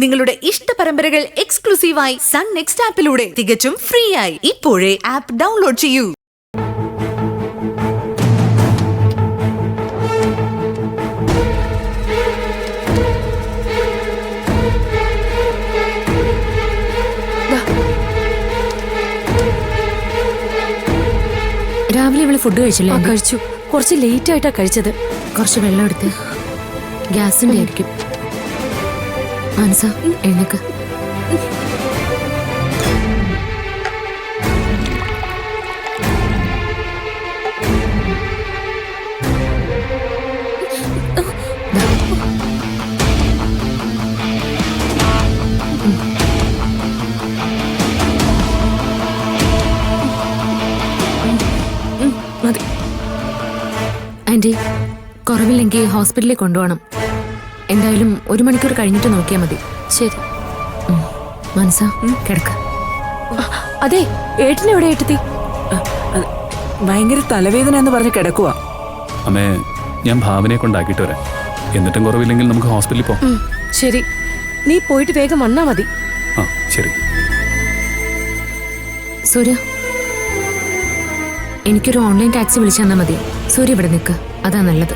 നിങ്ങളുടെ ഇഷ്ട പരമ്പരകൾ എക്സ്ക്ലൂസീവായി സൺ നെക്സ്റ്റ് ആപ്പിലൂടെ തികച്ചും ഫ്രീ ആയി. ഇപ്പോഴേ ആപ്പ് ഡൗൺലോഡ് ചെയ്യൂ. രാവിലെ ഇവള് ഫുഡ് കഴിച്ചില്ലേ? കഴിച്ചു. കുറച്ച് ലേറ്റ് ആയിട്ടാ കഴിച്ചത്. കുറച്ച് വെള്ളം എടുത്ത്. ഗ്യാസിന്റെ ആയിരിക്കും. മനസ്സ എഴുന്നേക്ക്. ആന്റി, കുറവില്ലെങ്കിൽ ഹോസ്പിറ്റലിൽ കൊണ്ടുപോകണം. എന്തായാലും 1 മണിക്കൂർ കഴിഞ്ഞിട്ട് നോക്കിയാൽ മതി. ശരി. മനസ്സാ കിടക്ക. അതെ, ഏട്ടനെവിടെ ഏട്ടത്തി? ഭയങ്കര തലവേദന എന്ന് പറഞ്ഞ് കിടക്കുക. അമ്മേ, ഞാൻ ഭാവനയെ കൊണ്ടാക്കിയിട്ട് വരാം. എന്നിട്ടും കുറവില്ലെങ്കിൽ നമുക്ക് ഹോസ്പിറ്റലിൽ പോകാം. ശരി, നീ പോയിട്ട് വേഗം വന്നാ മതി. ആ ശരി. സൂര്യ, എനിക്കൊരു ഓൺലൈൻ ടാക്സി വിളിച്ചു തന്നാൽ മതി. സൂര്യ ഇവിടെ നിൽക്ക്, അതാ നല്ലത്.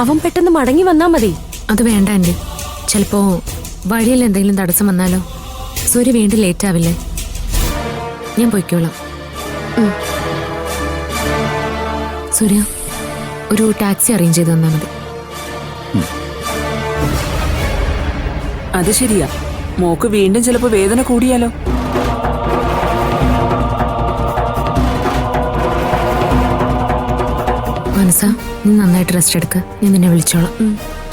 അവൻ പെട്ടെന്ന് മടങ്ങി വന്നാ മതി. അത് വേണ്ട ആന്റി, ചിലപ്പോ വഴിയിൽ എന്തെങ്കിലും തടസ്സം വന്നാലോ? സൂര്യ വീണ്ടും ലേറ്റ് ആവില്ലേ? ഞാൻ പോയിക്കോളാം. സൂര്യ, ഒരു ടാക്സി അറേഞ്ച് ചെയ്ത് തന്നാൽ മതി. അത് ശരിയാ, മോക്ക് വീണ്ടും ചിലപ്പോ വേദന കൂടിയാലോ? മനസ്സാ, നീ നന്നായിട്ട് റെസ്റ്റ് എടുക്ക. ഞാൻ നിന്നെ വിളിച്ചോളാം.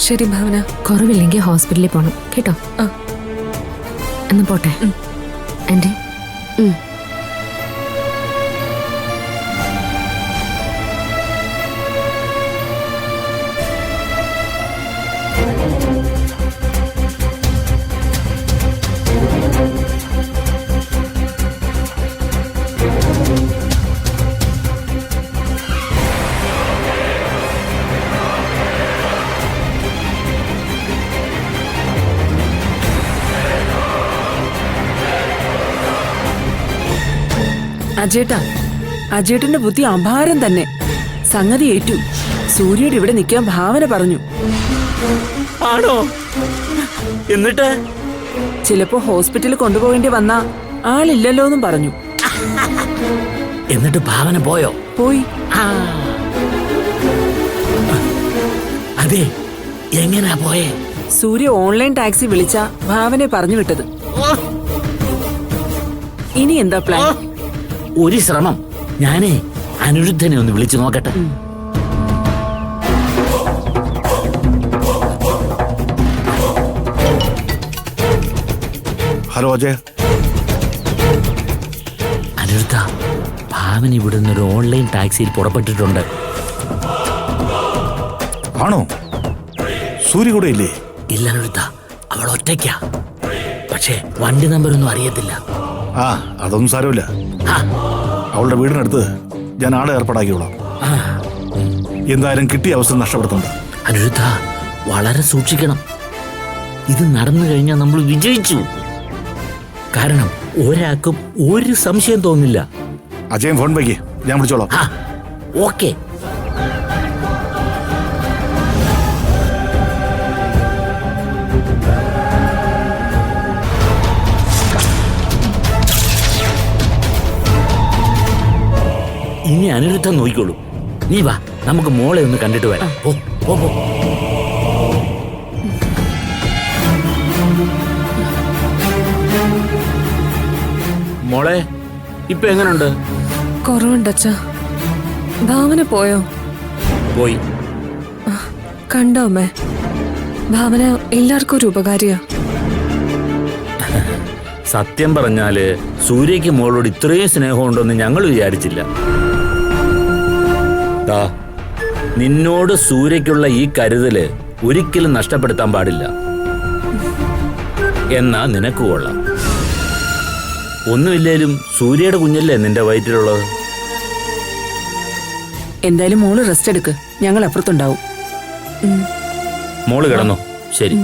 ശരി ഭാവന. കുറവില്ലെങ്കിൽ ഹോസ്പിറ്റലിൽ പോകണം കേട്ടോ? എന്ന് പോട്ടെ ആന്റി. അജേട്ടന്റെ ബുദ്ധി അപാരം തന്നെ. സംഗതി ഏറ്റു. സൂര്യയുടെ ഇവിടെ നിൽക്കാൻ ഭാവന പറഞ്ഞു. ആണോ? എന്നിട്ട് ചിലപ്പോ ഹോസ്പിറ്റലിൽ കൊണ്ടുപോകേണ്ടി വന്നാ ആളില്ലല്ലോ എന്നും പറഞ്ഞു. എന്നിട്ട് ഭാവന പോയോ? പോയി. അതെ, എങ്ങനാ പോയേ? സൂര്യ ഓൺലൈൻ ടാക്സി വിളിച്ച ഭാവനെ പറഞ്ഞു വിട്ടത്. ഇനി എന്താ പ്ലാൻ? ഒരു ശ്രമം. ഞാനേ അനിരുദ്ധനെ ഒന്ന് വിളിച്ചു നോക്കട്ടെ. ഹലോ അജയ്. അനിരുദ്ധ, ഭാവന ഇവിടുന്ന് ഒരു ഓൺലൈൻ ടാക്സിയിൽ പുറപ്പെട്ടിട്ടുണ്ട്. ആണോ? സൂര്യ കൂടെ ഇല്ലേ? ഇല്ല അനിരുദ്ധ, അവൾ ഒറ്റയ്ക്കാ. പക്ഷേ വണ്ടി നമ്പർ ഒന്നും അറിയത്തില്ല. ആ, അതൊന്നും സാരമില്ല. അവളുടെ വീടിനടുത്ത് ഞാൻ ആളെ ഏർപ്പാടാക്കിയോളാം. എന്തായാലും കിട്ടിയ അവസരം നഷ്ടപ്പെടുത്തണ്ട. അനിരുദ്ധ, വളരെ സൂക്ഷിക്കണം. ഇത് നടന്നു കഴിഞ്ഞാൽ നമ്മൾ വിജയിച്ചു. കാരണം ഒരാൾക്കും ഒരു സംശയം തോന്നില്ല. അജയൻ ഫോൺ വയ്ക്കേ, ഞാൻ വിളിച്ചോളാം. ഓക്കെ. ഇനി അനിരുദ്ധം നോക്കിക്കോളൂ. നീ വാ, നമുക്ക് മോളെ ഒന്ന് കണ്ടിട്ട് വരാം. മോളെ, ഇപ്പൊ എങ്ങനുണ്ട്? കുറവുണ്ടച്ചാ. ഭാവന പോയോ? പോയി. കണ്ടോ അമ്മേ, ഭാവന എല്ലാവർക്കും ഒരു ഉപകാരിയാ. സത്യം പറഞ്ഞാല് സൂര്യക്ക് മോളോട് ഇത്രയും സ്നേഹമുണ്ടെന്ന് ഞങ്ങൾ വിചാരിച്ചില്ല. നിന്നോട് സൂര്യക്കുള്ള ഈ കരുതല് ഒരിക്കലും നഷ്ടപ്പെടുത്താൻ പാടില്ല. എന്നാ നിനക്ക് കൊള്ളാം. ഒന്നുമില്ലേലും സൂര്യയുടെ കുഞ്ഞല്ലേ നിന്റെ വയറ്റിലുള്ളത്. എന്തായാലും മോള് റെസ്റ്റ് എടുക്ക്, ഞങ്ങൾ അപ്പുറത്തുണ്ടാവും. മോള് കിടന്നോ? ശരി.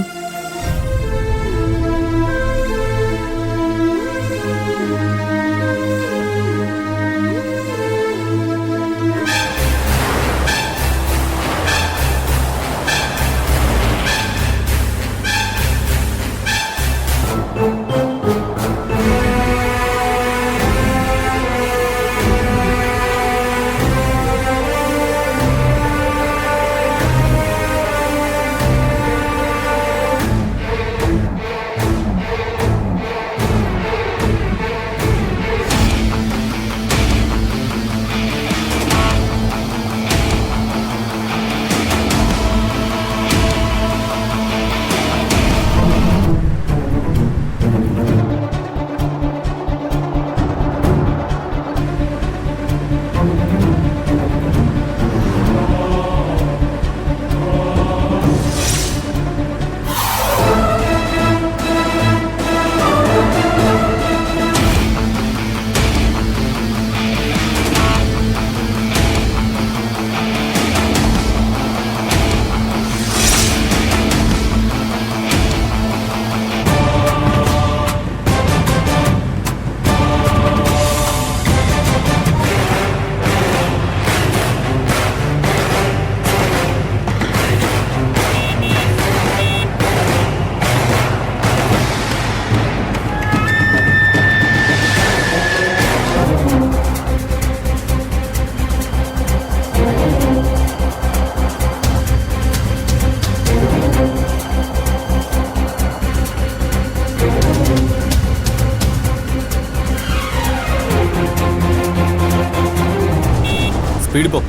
സ്പീഡിൽ പോ.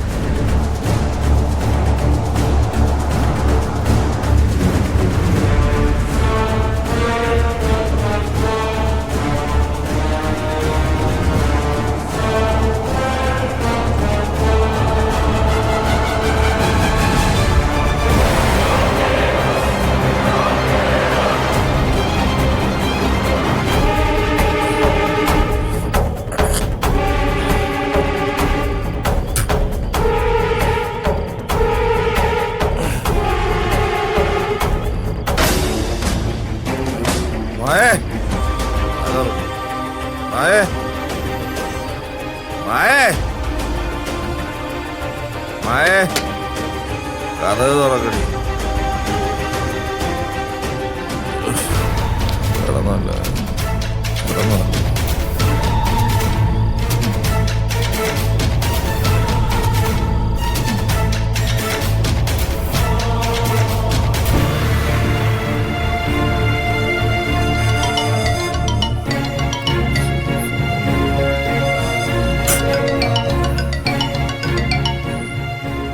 കഥ തുറക്കടി. കിടന്നല്ല കിടന്നോ?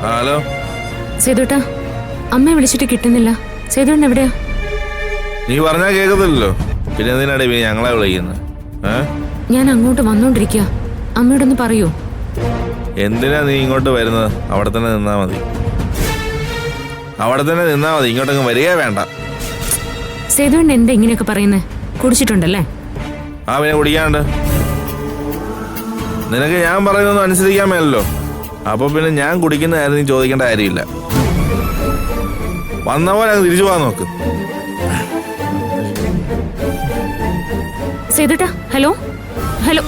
ഹലോ സേതുട്ടാ, അമ്മയെ വിളിച്ചിട്ട് കിട്ടുന്നില്ല. സേതുട്ടൻ എവിടെയാ? നീ പറഞ്ഞാ കേൾക്കത്തില്ലല്ലോ, പിന്നെ എന്തിനാടി നീ ഞങ്ങളെ വിളിക്കുന്നത്? ഞാൻ അങ്ങോട്ട് വന്നോണ്ടിരിക്കുക. അമ്മയോടൊന്ന് പറയൂ. എന്തിനാ നീ ഇങ്ങോട്ട് വരുന്നത്? അവിടെ തന്നെ നിന്നാ മതി. അവിടെ തന്നെ നിന്നാ മതി, ഇങ്ങോട്ടങ്ങ് വരികയേ വേണ്ട. സേതുട്ടൻ എന്താ ഇങ്ങനെയൊക്കെ പറയുന്നേ? കുടിച്ചിട്ടുണ്ടല്ലേ? ആ, പിന്നെ കുടിക്കാണ്ട്. നിനക്ക് ഞാൻ പറയുന്നൊന്നും അനുസരിക്കാൻ മേലല്ലോ. അപ്പൊ പിന്നെ ഞാൻ കുടിക്കുന്ന കാര്യം നീ ചോദിക്കേണ്ട കാര്യമില്ല. വന്ന പോലെ അങ്ങ് തിരിച്ചു പോകാൻ നോക്ക്. സേതുട്ടാ, ഹലോ ഹലോ.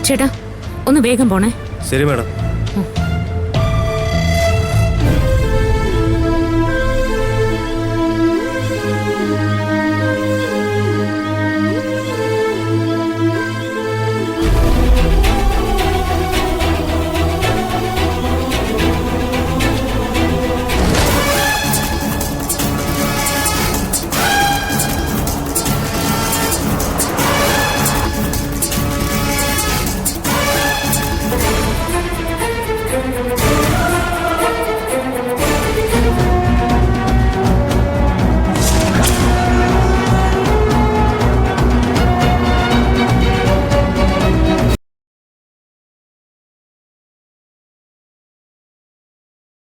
ചേട്ടാ, ഒന്ന് വേഗം പോണേ. ശരി മാഡം.